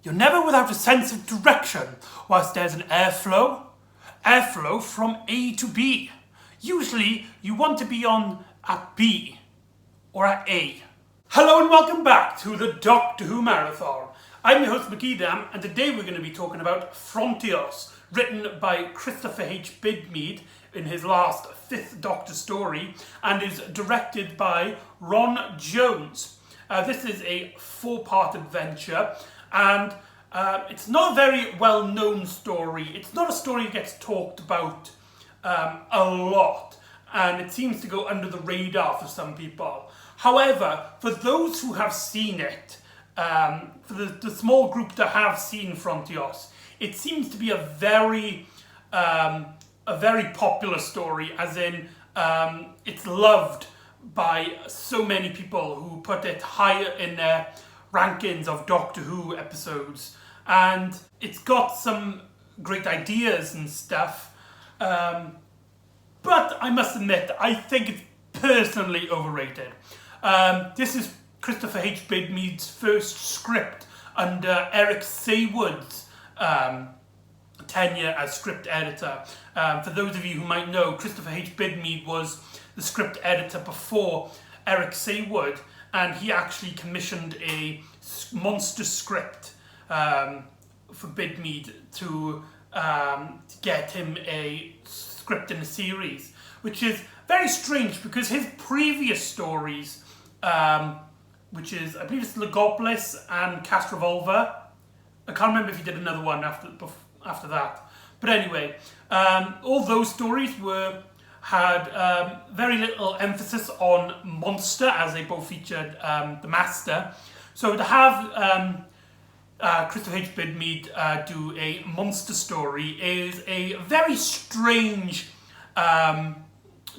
You're never without a sense of direction whilst there's an airflow from A to B. Usually you want to be on at B or at A. Hello and welcome back to the Doctor Who Marathon. I'm your host McEdam, and today we're going to be talking about Frontios, written by Christopher H. Bidmead in his last 5th Doctor story, and is directed by Ron Jones. This is a 4-part adventure, and it's not a very well-known story. It's not a story that gets talked about a lot, and it seems to go under the radar for some people. However, for those who have seen it, for the small group that have seen Frontios, it seems to be a very popular story, as in it's loved by so many people who put it higher in their rankings of Doctor Who episodes, and it's got some great ideas and stuff, but I must admit, I think it's personally overrated. This is Christopher H. Bidmead's first script under Eric Saywood's tenure as script editor. For those of you who might know, Christopher H. Bidmead was the script editor before Eric Saywood, and he actually commissioned a monster script for Bidmead to get him a script in a series, which is very strange because his previous stories, which is, I believe it's Legopolis and Cast Revolver. I can't remember if he did another one after that. But anyway, all those stories had very little emphasis on monster, as they both featured the Master. So to have Christopher H. Bidmead do a monster story is a very strange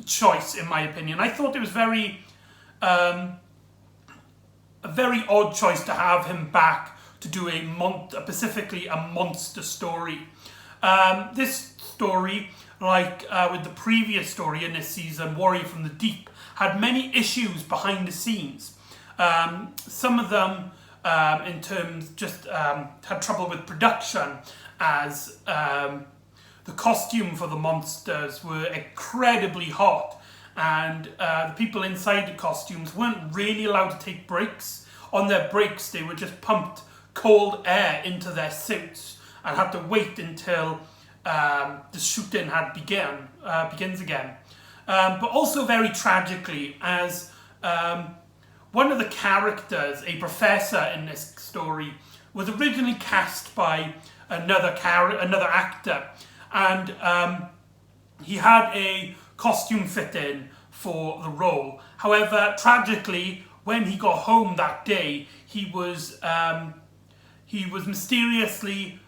choice, in my opinion. I thought it was a very odd choice to have him back to do specifically a monster story. This story, like with the previous story in this season, Warrior from the Deep, had many issues behind the scenes. Some of them, in terms, just had trouble with production, as the costume for the monsters were incredibly hot, and the people inside the costumes weren't really allowed to take breaks. On their breaks, they were just pumped cold air into their suits and had to wait until the shooting had begins again. But also very tragically, as one of the characters, a professor in this story, was originally cast by another actor, and he had a costume fit in for the role. However, tragically, when he got home that day, he was mysteriously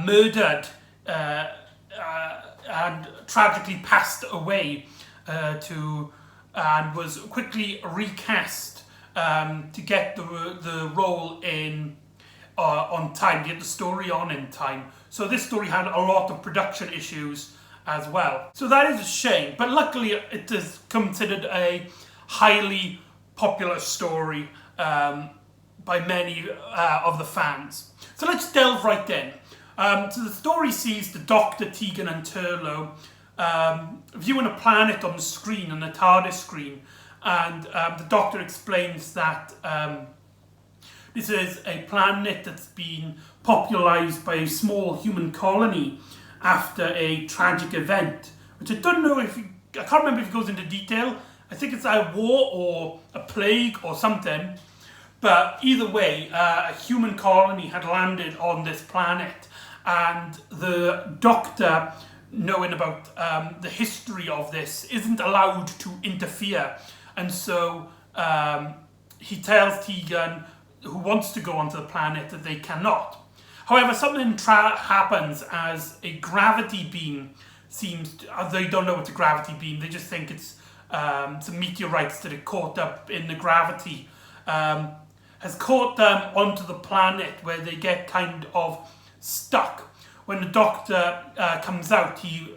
murdered and tragically passed away, and was quickly recast to get the role in on time, to get the story on in time. So this story had a lot of production issues as well. So that is a shame, but luckily it is considered a highly popular story by many of the fans. So let's delve right in. So the story sees the Doctor, Tegan and Turlough viewing a planet on the screen, on the TARDIS screen, and the Doctor explains that this is a planet that's been popularised by a small human colony after a tragic event, which I don't know if I can't remember if it goes into detail. I think it's a war or a plague or something. But either way, a human colony had landed on this planet, and the Doctor, knowing about the history of this, isn't allowed to interfere. And so he tells Tegan, who wants to go onto the planet, that they cannot. However, something happens as a gravity beam they don't know it's a gravity beam, they just think it's some meteorites that are caught up in the gravity, has caught them onto the planet, where they get kind of stuck. When the Doctor comes out, he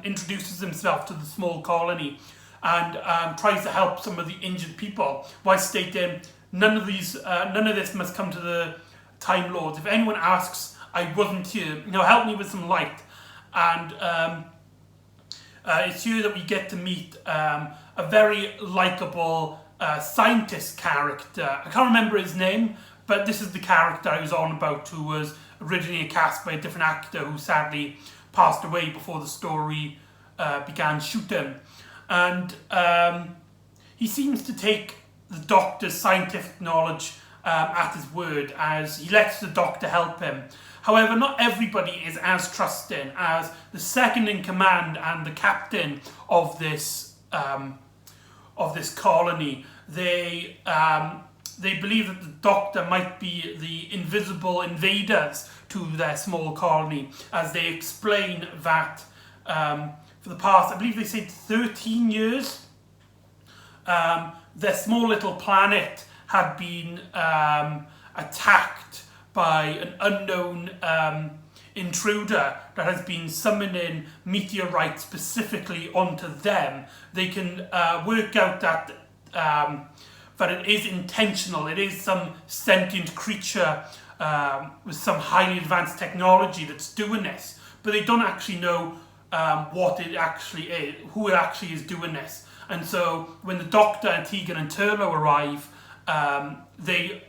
introduces himself to the small colony and tries to help some of the injured people, while stating none of this must come to the Time Lords. If anyone asks, I wasn't here. Help me with some light. And it's here that we get to meet a very likeable scientist character. I can't remember his name, but this is the character I was on about, who was originally cast by a different actor who sadly passed away before the story began shooting. And he seems to take the Doctor's scientific knowledge at his word, as he lets the Doctor help him. However, not everybody is as trusting as the second in command and the captain of this colony. They believe that the Doctor might be the invisible invaders to their small colony, as they explain that for the past, I believe they said 13 years, their small little planet had been attacked by an unknown intruder that has been summoning meteorites specifically onto them. They can work out that it is intentional. It is some sentient creature with some highly advanced technology that's doing this, but they don't actually know what it actually is, who it actually is doing this. And so when the Doctor and Tegan and Turlough arrive, they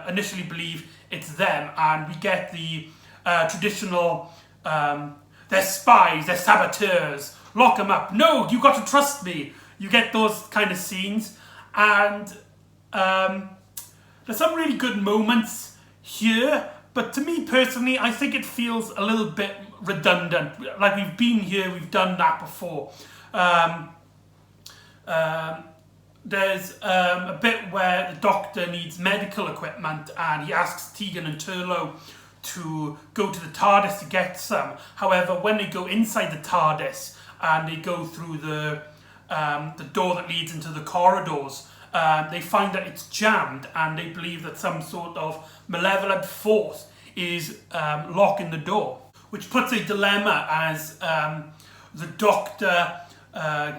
initially believe it's them, and we get the traditional, they're spies, they're saboteurs, lock them up, no, you got to trust me. You get those kind of scenes, and there's some really good moments here, but to me personally, I think it feels a little bit redundant. Like, we've been here, we've done that before. There's a bit where the Doctor needs medical equipment, and he asks Tegan and Turlough to go to the TARDIS to get some. However, when they go inside the TARDIS and they go through the door that leads into the corridors, they find that it's jammed, and they believe that some sort of malevolent force is locking the door, which puts a dilemma, as the Doctor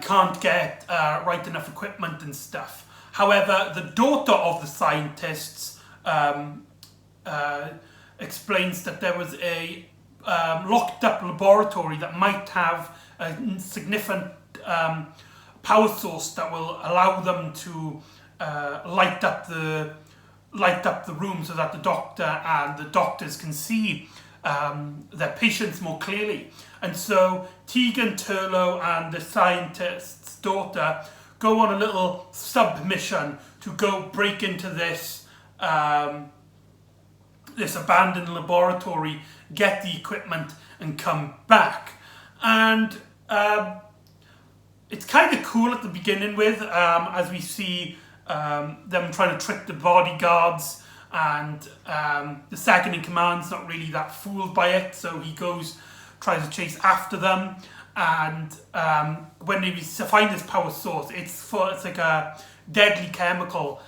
can't get right enough equipment and stuff. However, the daughter of the scientists explains that there was a locked up laboratory that might have a significant power source that will allow them to light up the room, so that the Doctor and the doctors can see their patients more clearly. And so Tegan, Turlough and the scientist's daughter go on a little sub-mission to go break into this this abandoned laboratory, get the equipment and come back. And it's kind of cool at the beginning with, as we see them trying to trick the bodyguards, and the second in command's not really that fooled by it, so he tries to chase after them. And when they find this power source, it's like a deadly chemical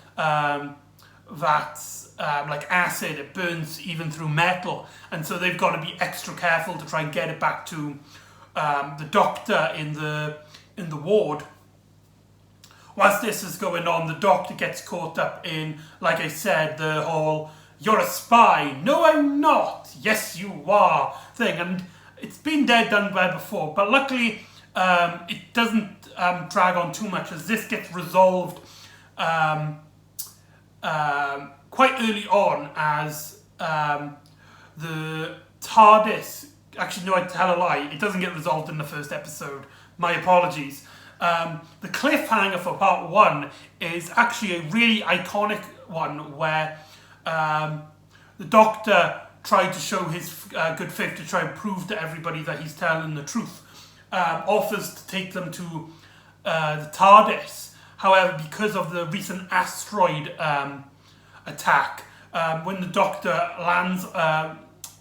that's like acid. It burns even through metal, and so they've got to be extra careful to try and get it back to the Doctor in the ward. Whilst this is going on, the Doctor gets caught up in, like I said, the whole "you're a spy, no I'm not, yes you are" thing, and it's been done by before, but luckily it doesn't drag on too much, as this gets resolved quite early on, as the TARDIS, actually no, I tell a lie, it doesn't get resolved in the first episode, my apologies. The cliffhanger for part 1 is actually a really iconic one, where the Doctor tried to show his good faith to try and prove to everybody that he's telling the truth. Offers to take them to the TARDIS. However, because of the recent asteroid attack, when the Doctor lands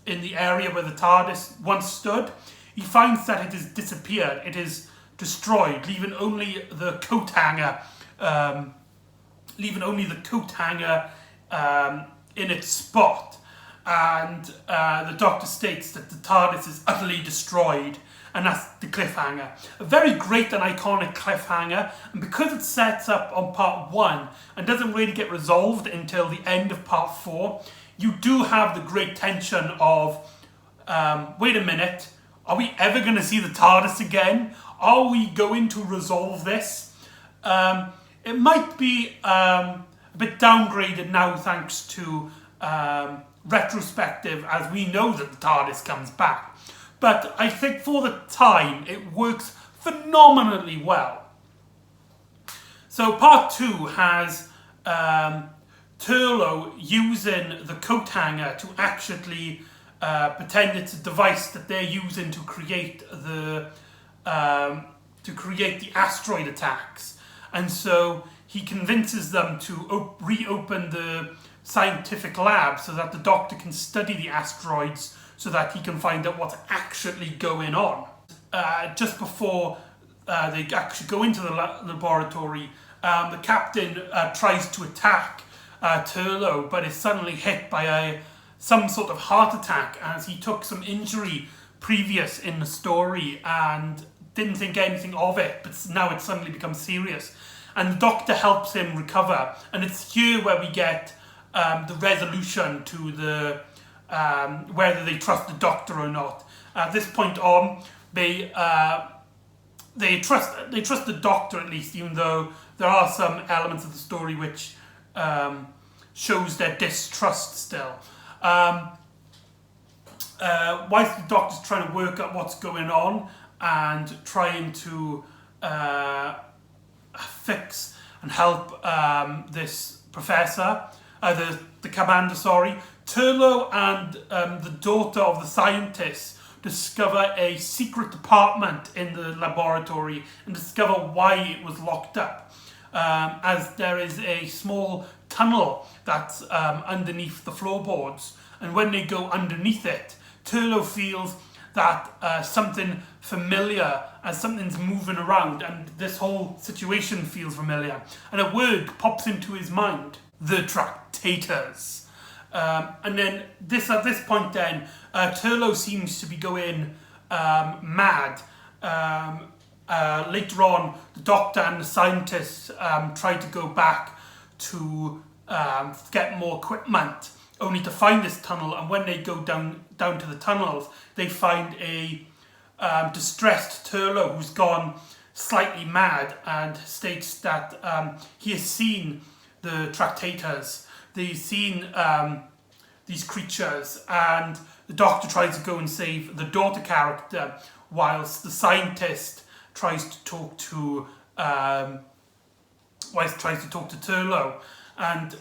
in the area where the TARDIS once stood, he finds that it has disappeared. It is destroyed, leaving only the coat hanger, in its spot. And the Doctor states that the TARDIS is utterly destroyed, and that's the cliffhanger. A very great and iconic cliffhanger, and because it sets up on part 1 and doesn't really get resolved until the end of part 4, you do have the great tension of, wait a minute, are we ever going to see the TARDIS again? Are we going to resolve this? It might be a bit downgraded now thanks to retrospective, as we know that the TARDIS comes back. But I think for the time, it works phenomenally well. So part 2 has Turlough using the coat hanger to actually pretend it's a device that they're using to create the asteroid attacks, and so he convinces them to reopen the scientific lab so that the Doctor can study the asteroids, so that he can find out what's actually going on. Just before they actually go into the laboratory, the captain tries to attack Turlough, but is suddenly hit by some sort of heart attack, as he took some injury previous in the story and didn't think anything of it, but now it suddenly becomes serious. And the Doctor helps him recover, and it's here where we get the resolution to the whether they trust the Doctor or not. At this point on, they trust the Doctor at least, even though there are some elements of the story which shows their distrust still. Whilst the Doctor's trying to work out what's going on and trying to fix and help this professor, the commander, Turlough and the daughter of the scientist discover a secret department in the laboratory and discover why it was locked up, as there is a small tunnel that's underneath the floorboards, and when they go underneath it, Turlough feels that something familiar, as something's moving around, and this whole situation feels familiar, and a word pops into his mind: the Tractators. And then at this point then, Turlough seems to be going mad. Later on, the Doctor and the scientists try to go back to get more equipment, only to find this tunnel, and when they go down to the tunnels, they find a distressed Turlough who's gone slightly mad and states that he has seen the Tractators. They've seen these creatures, and the Doctor tries to go and save the daughter character, whilst the scientist tries to talk to Turlough, and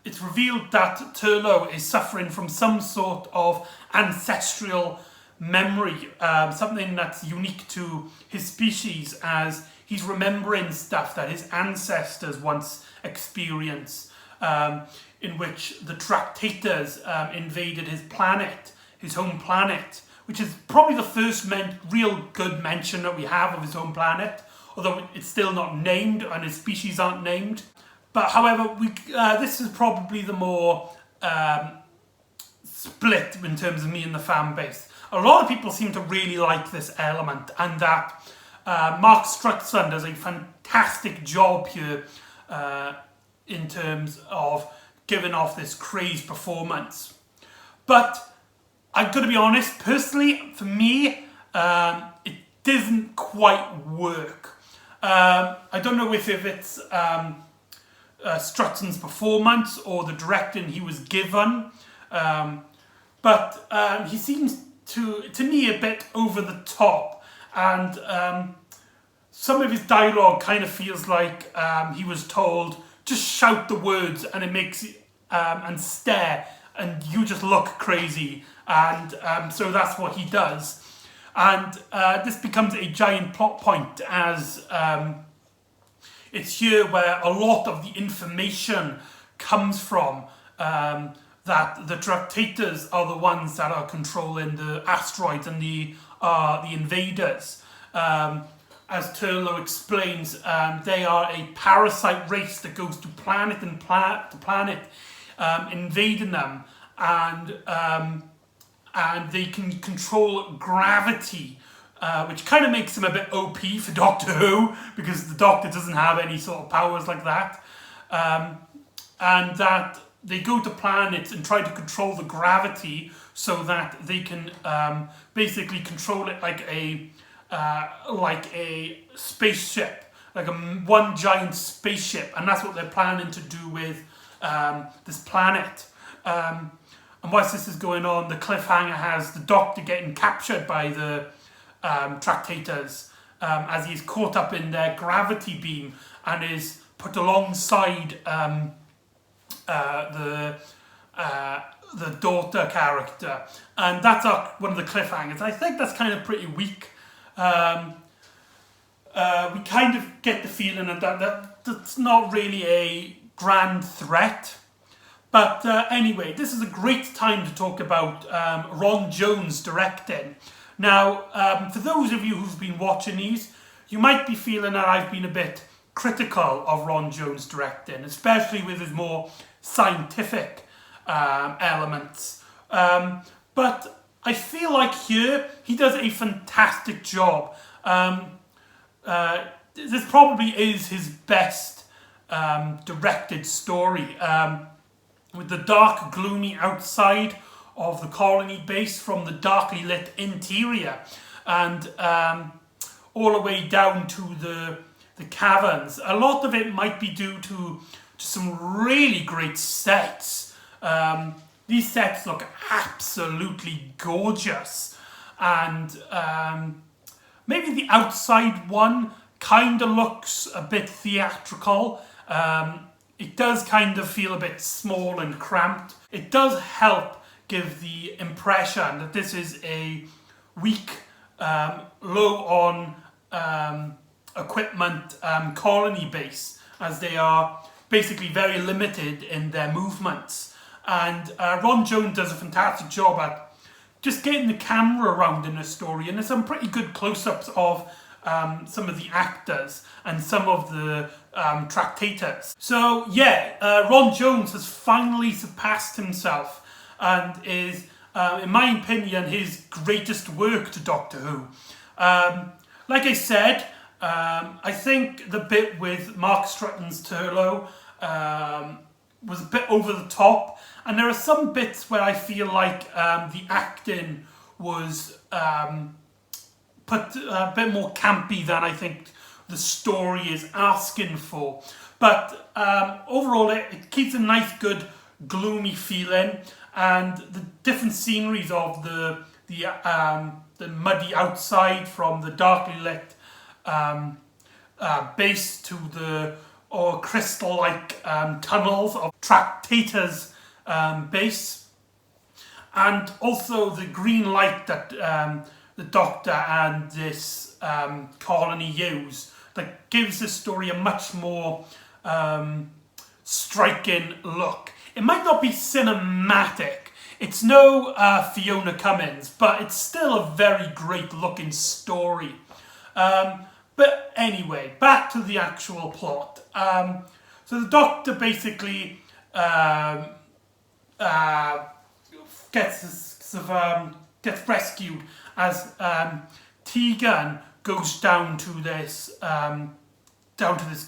it's revealed that Turlough is suffering from some sort of ancestral memory, something that's unique to his species, as he's remembering stuff that his ancestors once experienced, in which the Tractators invaded his planet, his home planet, which is probably the first real good mention that we have of his home planet, although it's still not named and his species aren't named. But however, this is probably the more split in terms of me and the fan base. A lot of people seem to really like this element, and that Mark Strutson does a fantastic job here in terms of giving off this crazed performance. But I've got to be honest, personally, for me, it doesn't quite work. I don't know if it's Strutson's performance or the directing he was given, but he seems to me a bit over the top, and some of his dialogue kind of feels like he was told, just shout the words and it makes and stare and you just look crazy, and so that's what he does. And this becomes a giant plot point, as it's here where a lot of the information comes from, that the Tractators are the ones that are controlling the asteroids and the invaders. As Turlough explains, they are a parasite race that goes to planet to planet, invading them, and they can control gravity, which kind of makes them a bit OP for Doctor Who, because the Doctor doesn't have any sort of powers like that, and that they go to planets and try to control the gravity so that they can basically control it like a spaceship, like one giant spaceship, and that's what they're planning to do with this planet. And whilst this is going on, the cliffhanger has the Doctor getting captured by the Tractators as he's caught up in their gravity beam and is put alongside the daughter character. And that's one of the cliffhangers. I think that's kind of pretty weak. We kind of get the feeling that's not really a grand threat. But anyway, this is a great time to talk about Ron Jones directing. Now, for those of you who've been watching these, you might be feeling that I've been a bit critical of Ron Jones directing, especially with his more scientific elements. But I feel like here, he does a fantastic job. This probably is his best directed story. With the dark, gloomy outside of the colony base from the darkly lit interior, and all the way down to the caverns. A lot of it might be due to some really great sets. These sets look absolutely gorgeous, and maybe the outside one kind of looks a bit theatrical. It does kind of feel a bit small and cramped. It does help give the impression that this is a weak, low on equipment colony base, as they are basically very limited in their movements. And Ron Jones does a fantastic job at just getting the camera around in a story, and there's some pretty good close-ups of some of the actors and some of the Tractators. So yeah, Ron Jones has finally surpassed himself and is, in my opinion, his greatest work to Doctor Who. Like I said, I think the bit with Mark Strutton's Turlough was a bit over the top, and there are some bits where I feel like the acting was put a bit more campy than I think the story is asking for. But overall, it keeps a nice, good, gloomy feeling, and the different sceneries of the muddy outside from the darkly lit base to the crystal-like tunnels of Tractators base, and also the green light that the Doctor and this colony use, that gives the story a much more striking look. It might not be cinematic, it's no Fiona Cummins, but it's still a very great looking story. But anyway, back to the actual plot. So the Doctor basically gets rescued as Tegan goes down to this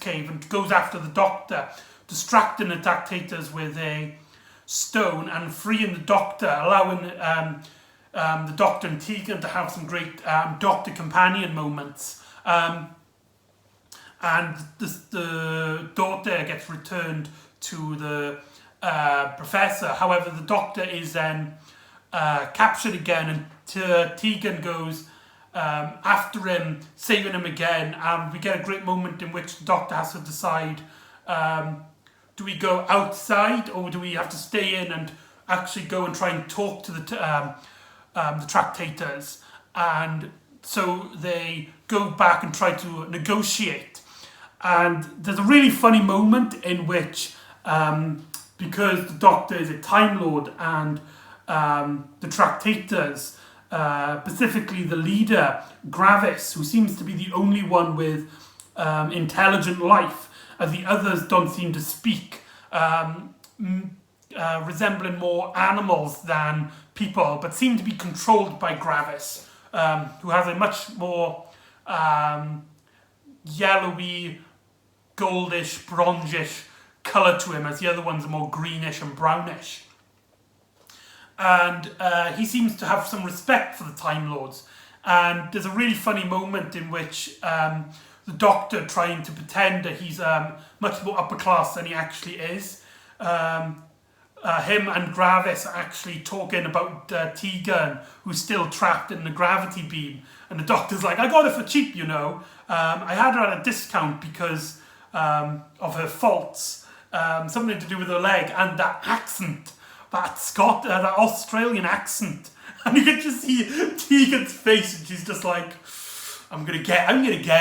cave and goes after the Doctor, distracting the Tractators with a stone and freeing the Doctor, allowing the Doctor and Tegan to have some great Doctor companion moments. And the daughter gets returned to the Professor. However, the Doctor is then captured again, and Tegan goes after him, saving him again, and we get a great moment in which the Doctor has to decide, do we go outside or do we have to stay in and actually go and try and talk to the Tractators? And so they go back and try to negotiate. And there's a really funny moment in which, because the Doctor is a Time Lord and the Tractators, specifically the leader, Gravis, who seems to be the only one with intelligent life, as the others don't seem to speak, resembling more animals than people, but seem to be controlled by Gravis, who has a much more yellowy, goldish, bronzish colour to him, as the other ones are more greenish and brownish. And he seems to have some respect for the Time Lords. And there's a really funny moment in which the Doctor, trying to pretend that he's much more upper class than he actually is, him and Gravis are actually talking about Tegan, who's still trapped in the gravity beam. And the Doctor's like, I got it for cheap, you know. I had her at a discount because of her faults. Something to do with her leg and that accent. That Australian accent. And you can just see Tegan's face, and she's just like, I'm gonna get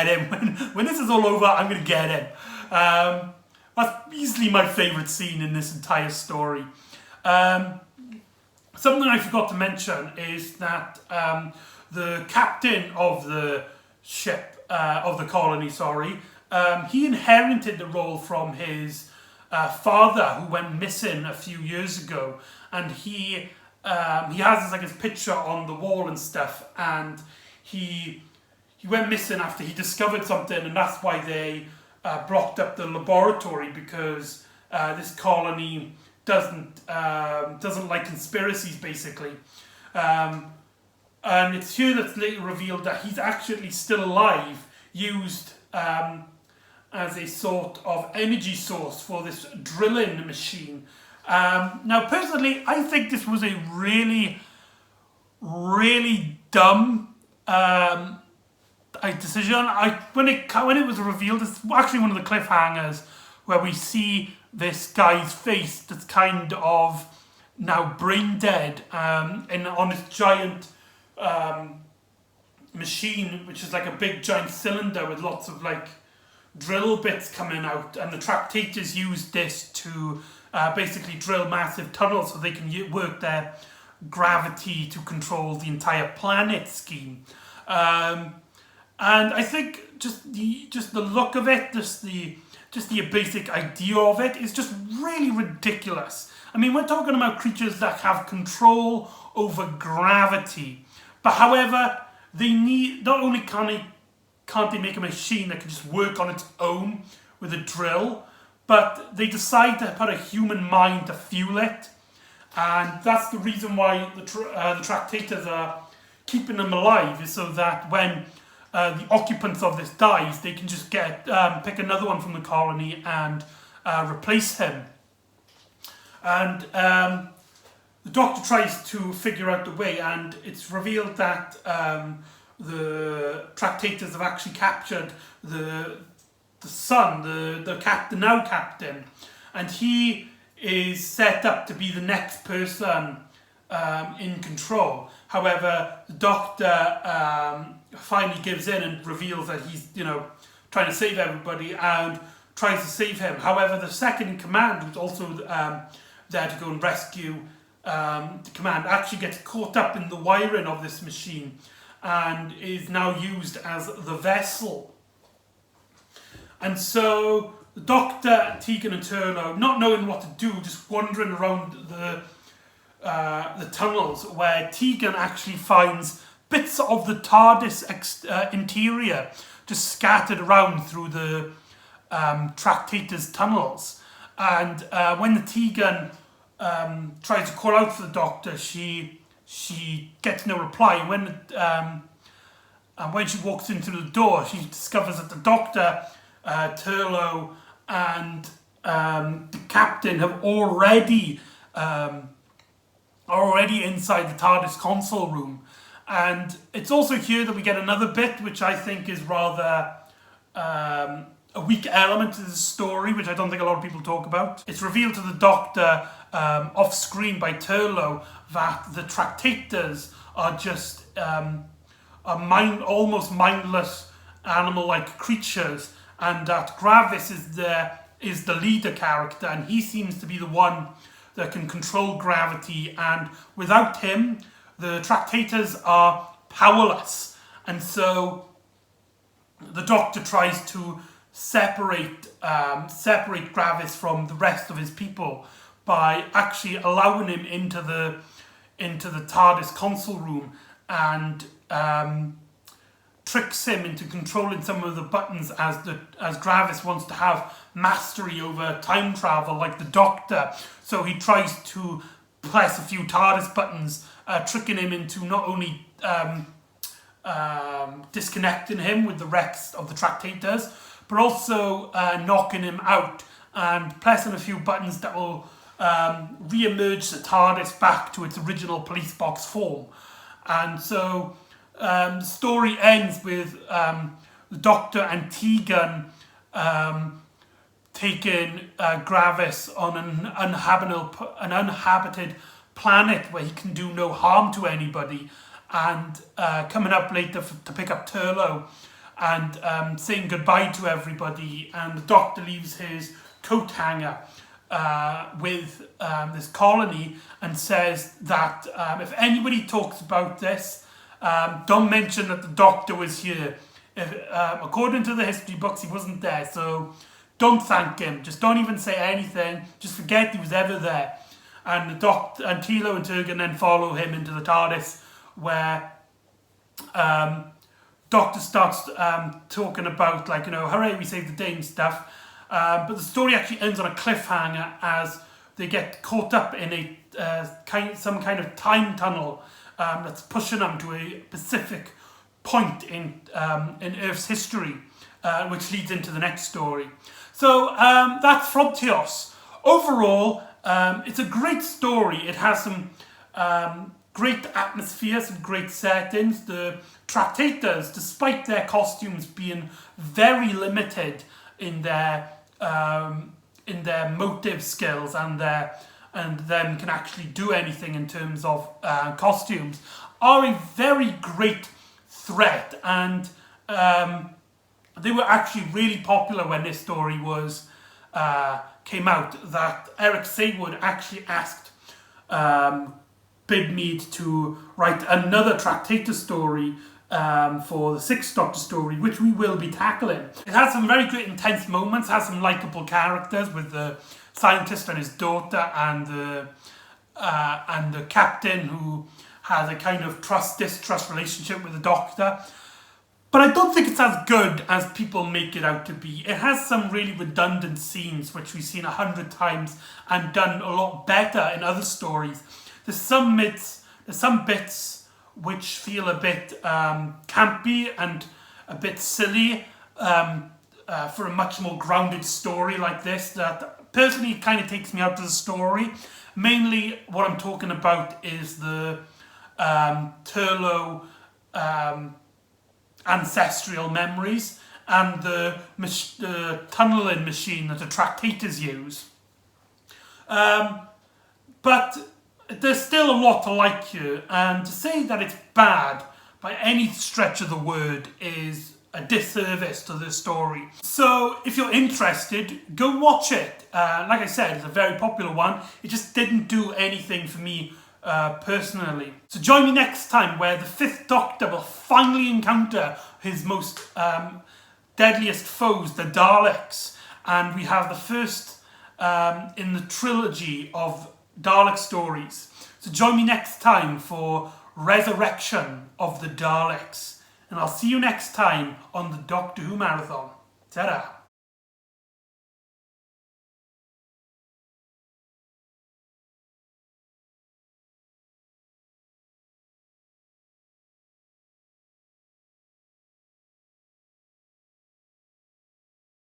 him. When this is all over, I'm gonna get him. That's easily my favourite scene in this entire story. Something I forgot to mention is that the captain of the ship, of the colony, he inherited the role from his father, who went missing a few years ago, and he has his picture on the wall and stuff, and he went missing after he discovered something, and that's why they blocked up the laboratory, because this colony doesn't like conspiracies, basically. And it's here that's later revealed that he's actually still alive, used as a sort of energy source for this drilling machine. Now, personally, I think this was a really, really dumb decision. When it was revealed, it's actually one of the cliffhangers where we see this guy's face that's kind of now brain dead, on this giant machine, which is like a big giant cylinder with lots of drill bits coming out, and the Tractators use this to basically drill massive tunnels so they can work their gravity to control the entire planet scheme. And I think just the look of it, just the basic idea of it is just really ridiculous. I mean, we're talking about creatures that have control over gravity, but however, they need, not only can't they make a machine that can just work on its own with a drill, but they decide to put a human mind to fuel it. And that's the reason why the Tractators are keeping them alive, is so that when the occupants of this dies, they can just pick another one from the colony and replace him. And the Doctor tries to figure out the way, and it's revealed that the Tractators have actually captured the son, the now captain, and he is set up to be the next person in control. However, the Doctor finally gives in and reveals that he's, trying to save everybody and tries to save him. However, the second in command, who's also there to go and rescue the command, actually gets caught up in the wiring of this machine and is now used as the vessel. And so the Doctor, Tegan and Turlo, not knowing what to do, just wandering around the tunnels, where Tegan actually finds bits of the TARDIS interior just scattered around through the Tractators tunnels. And when the Tegan tries to call out for the Doctor, she gets no reply. And when she walks into the door, she discovers that the Doctor, Turlo, and the Captain have already inside the TARDIS console room. And it's also here that we get another bit which I think is rather a weak element to the story, which I don't think a lot of people talk about. It's revealed to the Doctor off screen by Turlo that the Tractators are just almost mindless animal-like creatures, and that Gravis is the leader character, and he seems to be the one that can control gravity, and without him, the Tractators are powerless. And so the Doctor tries to separate Gravis from the rest of his people by actually allowing him into the TARDIS console room and tricks him into controlling some of the buttons as Gravis wants to have mastery over time travel like the Doctor. So he tries to press a few TARDIS buttons, tricking him into not only disconnecting him with the rest of the Tractators, but also knocking him out and pressing a few buttons that will re-emerge the TARDIS back to its original police box form. And so the story ends with the Doctor and Tegan taking Gravis on an uninhabited planet where he can do no harm to anybody, and coming up later to pick up Turlough and saying goodbye to everybody. And the Doctor leaves his coat hanger with this colony and says that if anybody talks about this, don't mention that the Doctor was here. According to the history books, he wasn't there, so don't thank him. Just don't even say anything. Just forget he was ever there. And the Doctor and Teal'c and Turgan then follow him into the TARDIS, where Doctor starts talking about, like, hooray, we saved the day and stuff. But the story actually ends on a cliffhanger as they get caught up in some kind of time tunnel that's pushing them to a specific point in Earth's history, which leads into the next story. So that's Frontios. Overall, it's a great story. It has some great atmosphere, some great settings. The Tractators, despite their costumes being very limited in their motive skills and them can actually do anything in terms of costumes, are a very great threat. And they were actually really popular when this story came out. That Eric Saywood actually asked Bidmead to write another Tractator story for the Sixth Doctor story, which we will be tackling. It has some very great intense moments, has some likeable characters with the scientist and his daughter, and the captain, who has a kind of trust-distrust relationship with the Doctor. But I don't think it's as good as people make it out to be. It has some really redundant scenes, which we've seen 100 times and done a lot better in other stories. There's some bits which feel a bit campy and a bit silly for a much more grounded story like this. That personally kind of takes me out of the story. Mainly what I'm talking about is the Turlough ancestral memories and the tunnelling machine that the Tractators use. But there's still a lot to like here, and to say that it's bad by any stretch of the word is a disservice to the story. So if you're interested, go watch it. Like I said, it's a very popular one. It just didn't do anything for me personally. So join me next time, where the Fifth Doctor will finally encounter his most deadliest foes, the Daleks, and we have the first in the trilogy of Dalek stories. So join me next time for Resurrection of the Daleks, and I'll see you next time on the Doctor Who Marathon. Ta-da!